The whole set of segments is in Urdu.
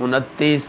29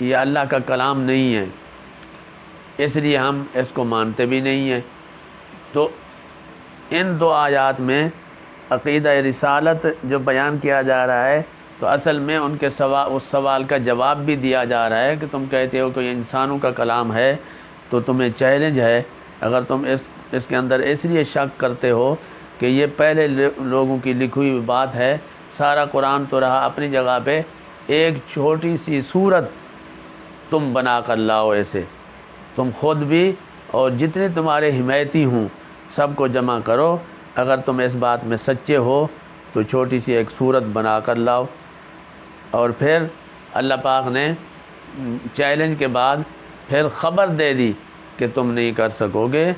یہ اللہ کا کلام نہیں ہے، اس لیے ہم اس کو مانتے بھی نہیں ہیں۔ تو ان دو آیات میں عقیدہ رسالت جو بیان کیا جا رہا ہے، تو اصل میں ان کے اس سوال کا جواب بھی دیا جا رہا ہے کہ تم کہتے ہو کہ یہ انسانوں کا کلام ہے، تو تمہیں چیلنج ہے، اگر تم اس کے اندر اس لیے شک کرتے ہو کہ یہ پہلے لوگوں کی لکھی ہوئی بات ہے، سارا قرآن تو رہا اپنی جگہ پہ، ایک چھوٹی سی صورت تم بنا کر لاؤ، ایسے تم خود بھی اور جتنے تمہارے حمایتی ہوں سب کو جمع کرو، اگر تم اس بات میں سچے ہو تو چھوٹی سی ایک صورت بنا کر لاؤ۔ اور پھر اللہ پاک نے چیلنج کے بعد پھر خبر دے دی کہ تم نہیں کر سکو گے،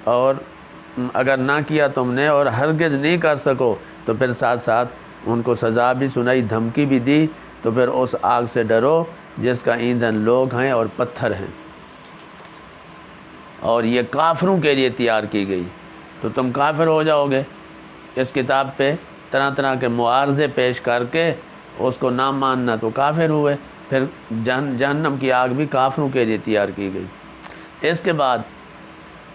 اور اگر نہ کیا تم نے اور ہرگز نہیں کر سکو تو پھر ساتھ ساتھ ان کو سزا بھی سنائی، دھمکی بھی دی، تو پھر اس آگ سے ڈرو جس کا ایندھن لوگ ہیں اور پتھر ہیں، اور یہ کافروں کے لیے تیار کی گئی، تو تم کافر ہو جاؤ گے۔ اس کتاب پہ طرح طرح کے معارضے پیش کر کے اس کو نہ ماننا تو کافر ہوئے، پھر جہنم کی آگ بھی کافروں کے لیے تیار کی گئی۔ اس کے بعد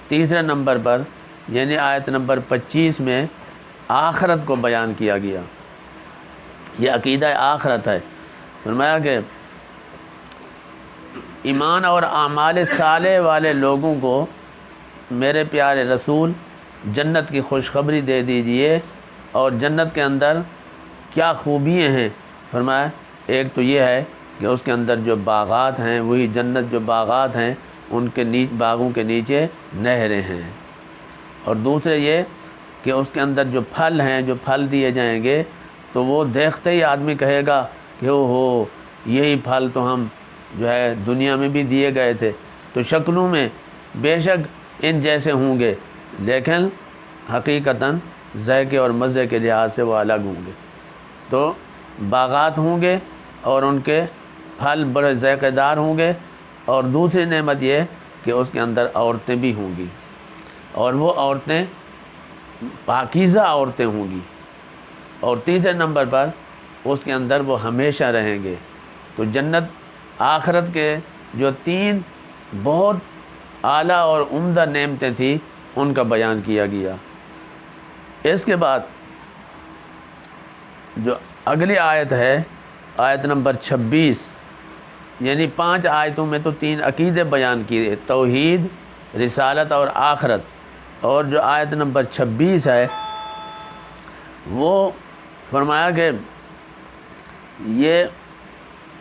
تیسرے نمبر پر یعنی آیت نمبر 25 میں آخرت کو بیان کیا گیا، یہ عقیدہ آخرت ہے۔ فرمایا کہ ایمان اور اعمال صالح والے لوگوں کو میرے پیارے رسول جنت کی خوشخبری دے دیجئے، اور جنت کے اندر کیا خوبیاں ہیں؟ فرمایا ایک تو یہ ہے کہ اس کے اندر جو باغات ہیں، وہی جنت جو باغات ہیں ان کے باغوں کے نیچے نہریں ہیں، اور دوسرے یہ کہ اس کے اندر جو پھل ہیں، جو پھل دیے جائیں گے تو وہ دیکھتے ہی آدمی کہے گا کہ ہو یہی پھل تو ہم جو ہے دنیا میں بھی دیے گئے تھے۔ تو شکلوں میں بے شک ان جیسے ہوں گے، لیکن حقیقتاً ذائقے اور مزے کے لحاظ سے وہ الگ ہوں گے۔ تو باغات ہوں گے اور ان کے پھل بڑے ذائقے دار ہوں گے، اور دوسری نعمت یہ کہ اس کے اندر عورتیں بھی ہوں گی، اور وہ عورتیں پاکیزہ عورتیں ہوں گی، اور تیسرے نمبر پر اس کے اندر وہ ہمیشہ رہیں گے۔ تو جنت آخرت کے جو تین بہت اعلیٰ اور عمدہ نعمتیں تھیں ان کا بیان کیا گیا۔ اس کے بعد جو اگلی آیت ہے، آیت نمبر 26، یعنی 5 آیتوں میں تو 3 عقیدے بیان کیے، توحید، رسالت اور آخرت، اور جو آیت نمبر 26 ہے وہ فرمایا کہ یہ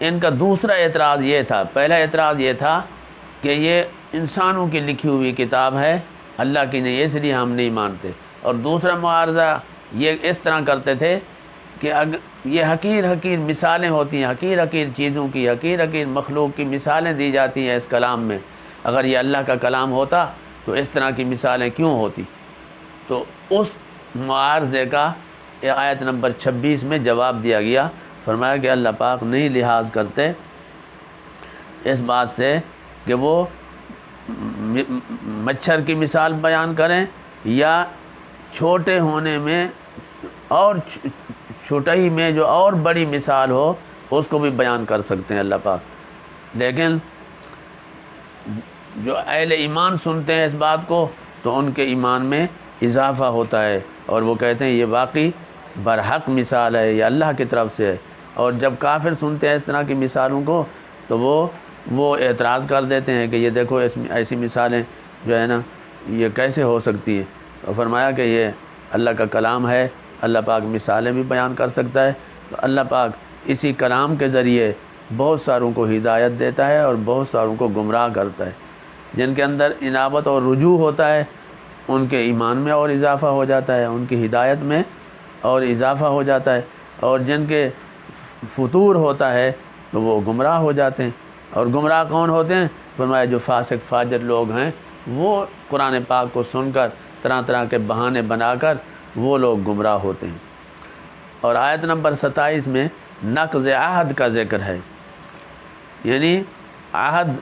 ان کا دوسرا اعتراض یہ تھا، پہلا اعتراض یہ تھا کہ یہ انسانوں کی لکھی ہوئی کتاب ہے، اللہ کی نہیں، اس لیے ہم نہیں مانتے، اور دوسرا معارضہ یہ اس طرح کرتے تھے کہ یہ حقیر حقیر مثالیں ہوتی ہیں، حقیر حقیر چیزوں کی، حقیر حقیر مخلوق کی مثالیں دی جاتی ہیں اس کلام میں، اگر یہ اللہ کا کلام ہوتا تو اس طرح کی مثالیں کیوں ہوتی؟ تو اس معارضے کا آیت نمبر 26 میں جواب دیا گیا۔ فرمایا کہ اللہ پاک نہیں لحاظ کرتے اس بات سے کہ وہ مچھر کی مثال بیان کریں یا چھوٹے ہونے میں اور چھوٹائی میں جو اور بڑی مثال ہو اس کو بھی بیان کر سکتے ہیں اللہ پاک، لیکن جو اہل ایمان سنتے ہیں اس بات کو تو ان کے ایمان میں اضافہ ہوتا ہے، اور وہ کہتے ہیں یہ واقعی برحق مثال ہے، یہ اللہ کی طرف سے ہے۔ اور جب کافر سنتے ہیں اس طرح کی مثالوں کو تو وہ اعتراض کر دیتے ہیں کہ یہ دیکھو ایسی مثالیں جو ہے نا یہ کیسے ہو سکتی ہیں۔ اور فرمایا کہ یہ اللہ کا کلام ہے، اللہ پاک مثالیں بھی بیان کر سکتا ہے، تو اللہ پاک اسی کلام کے ذریعے بہت ساروں کو ہدایت دیتا ہے اور بہت ساروں کو گمراہ کرتا ہے۔ جن کے اندر انابت اور رجوع ہوتا ہے ان کے ایمان میں اور اضافہ ہو جاتا ہے، ان کی ہدایت میں اور اضافہ ہو جاتا ہے، اور جن کے فطور ہوتا ہے تو وہ گمراہ ہو جاتے ہیں۔ اور گمراہ کون ہوتے ہیں؟ فرمایا جو فاسق فاجر لوگ ہیں وہ قرآن پاک کو سن کر طرح طرح کے بہانے بنا کر وہ لوگ گمراہ ہوتے ہیں۔ اور آیت نمبر 27 میں نقض عہد کا ذکر ہے، یعنی عہد،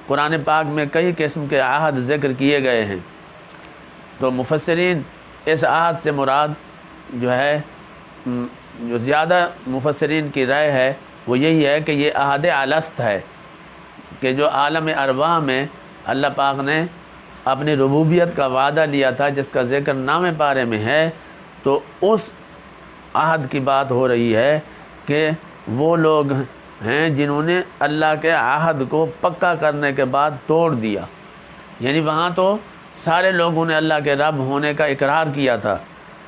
قرآن پاک میں کئی قسم کے عہد ذکر کیے گئے ہیں، تو مفسرین اس عہد سے مراد جو ہے، جو زیادہ مفسرین کی رائے ہے وہ یہی ہے کہ یہ عہد الست ہے، کہ جو عالم ارواح میں اللہ پاک نے اپنی ربوبیت کا وعدہ لیا تھا، جس کا ذکر نام پارے میں ہے، تو اس عہد کی بات ہو رہی ہے کہ وہ لوگ ہیں جنہوں نے اللہ کے عہد کو پکا کرنے کے بعد توڑ دیا۔ یعنی وہاں تو سارے لوگوں نے اللہ کے رب ہونے کا اقرار کیا تھا،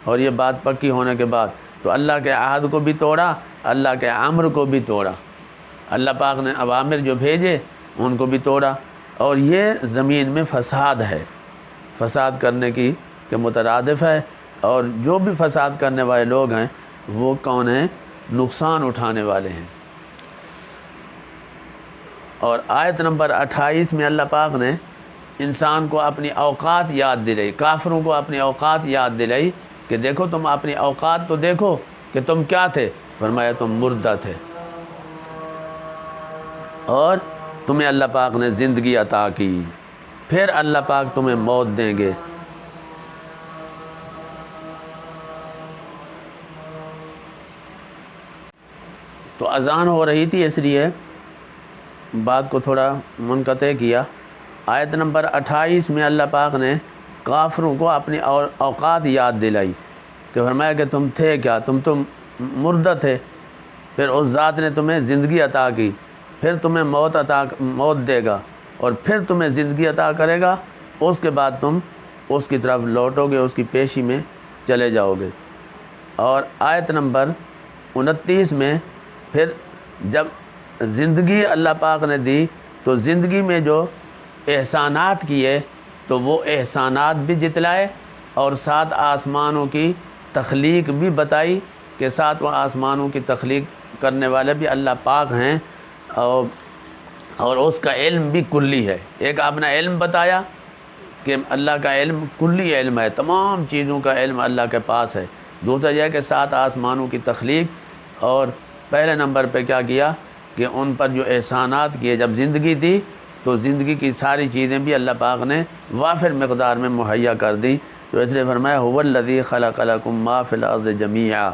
اور یہ بات پکی ہونے کے بعد تو اللہ کے عہد کو بھی توڑا، اللہ کے امر کو بھی توڑا، اللہ پاک نے اوامر جو بھیجے ان کو بھی توڑا۔ اور یہ زمین میں فساد ہے، فساد کرنے کی کے مترادف ہے، اور جو بھی فساد کرنے والے لوگ ہیں وہ کون ہیں؟ نقصان اٹھانے والے ہیں۔ اور آیت نمبر 28 میں اللہ پاک نے انسان کو اپنی اوقات یاد دلائی، کافروں کو اپنی اوقات یاد دلائی کہ دیکھو تم اپنی اوقات تو دیکھو کہ تم کیا تھے، فرمایا تم مردہ تھے، اور تمہیں اللہ پاک نے زندگی عطا کی، پھر اللہ پاک تمہیں موت دیں گے۔ تو اذان ہو رہی تھی اس لیے بات کو تھوڑا منقطع کیا۔ آیت نمبر 28 میں اللہ پاک نے کافروں کو اپنی اوقات یاد دلائی کہ فرمایا کہ تم تھے کیا، تم مردہ تھے، پھر اس ذات نے تمہیں زندگی عطا کی، پھر تمہیں موت دے گا، اور پھر تمہیں زندگی عطا کرے گا، اس کے بعد تم اس کی طرف لوٹو گے، اس کی پیشی میں چلے جاؤ گے۔ اور آیت نمبر 29 میں پھر جب زندگی اللہ پاک نے دی تو زندگی میں جو احسانات کیے تو وہ احسانات بھی جتلائے، اور 7 آسمانوں کی تخلیق بھی بتائی کہ 7 آسمانوں کی تخلیق کرنے والے بھی اللہ پاک ہیں، اور اس کا علم بھی کلی ہے۔ ایک اپنا علم بتایا کہ اللہ کا علم کلی علم ہے، تمام چیزوں کا علم اللہ کے پاس ہے۔ دوسرا یہ ہے کہ 7 آسمانوں کی تخلیق، اور پہلے نمبر پہ کیا کیا کہ ان پر جو احسانات کیے، جب زندگی تھی تو زندگی کی ساری چیزیں بھی اللہ پاک نے وافر مقدار میں مہیا کر دی۔ تو اس لیے فرمایا هو الذی خلق لکم ما فی الارض جمیعا،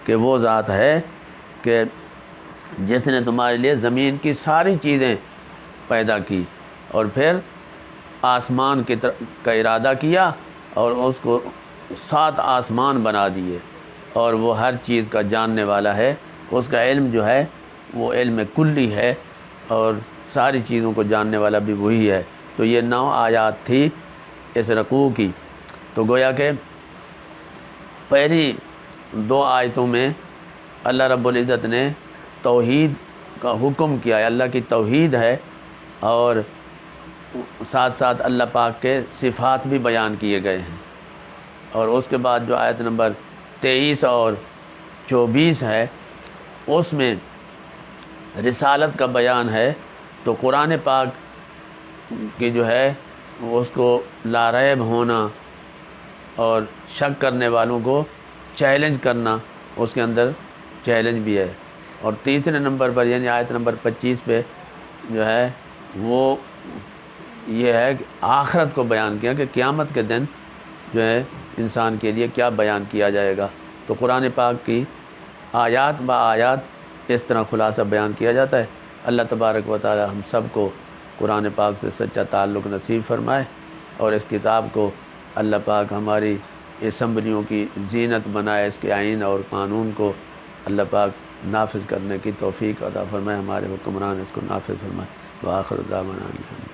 کہ وہ ذات ہے کہ جس نے تمہارے لیے زمین کی ساری چیزیں پیدا کی، اور پھر آسمان کا ارادہ کیا اور اس کو 7 آسمان بنا دیے، اور وہ ہر چیز کا جاننے والا ہے، اس کا علم جو ہے وہ علم کلی ہے، اور ساری چیزوں کو جاننے والا بھی وہی ہے۔ تو یہ 9 آیات تھی اس رکوع کی۔ تو گویا کہ پہلی 2 آیتوں میں اللہ رب العزت نے توحید کا حکم کیا ہے، اللہ کی توحید ہے، اور ساتھ ساتھ اللہ پاک کے صفات بھی بیان کیے گئے ہیں۔ اور اس کے بعد جو آیت نمبر 23 اور 24 ہے اس میں رسالت کا بیان ہے۔ تو قرآن پاک کی جو ہے اس کو لا ریب ہونا اور شک کرنے والوں کو چیلنج کرنا، اس کے اندر چیلنج بھی ہے۔ اور تیسرے نمبر پر یعنی آیت نمبر 25 پہ جو ہے وہ یہ ہے کہ آخرت کو بیان کیا کہ قیامت کے دن جو ہے انسان کے لیے کیا بیان کیا جائے گا۔ تو قرآن پاک کی آیات با آیات اس طرح خلاصہ بیان کیا جاتا ہے۔ اللہ تبارک و تعالی ہم سب کو قرآن پاک سے سچا تعلق نصیب فرمائے، اور اس کتاب کو اللہ پاک ہماری اسمبلیوں کی زینت بنائے، اس کے آئین اور قانون کو اللہ پاک نافذ کرنے کی توفیق عطا فرمائے، ہمارے حکمران اس کو نافذ فرمائے۔ وآخر دعوانا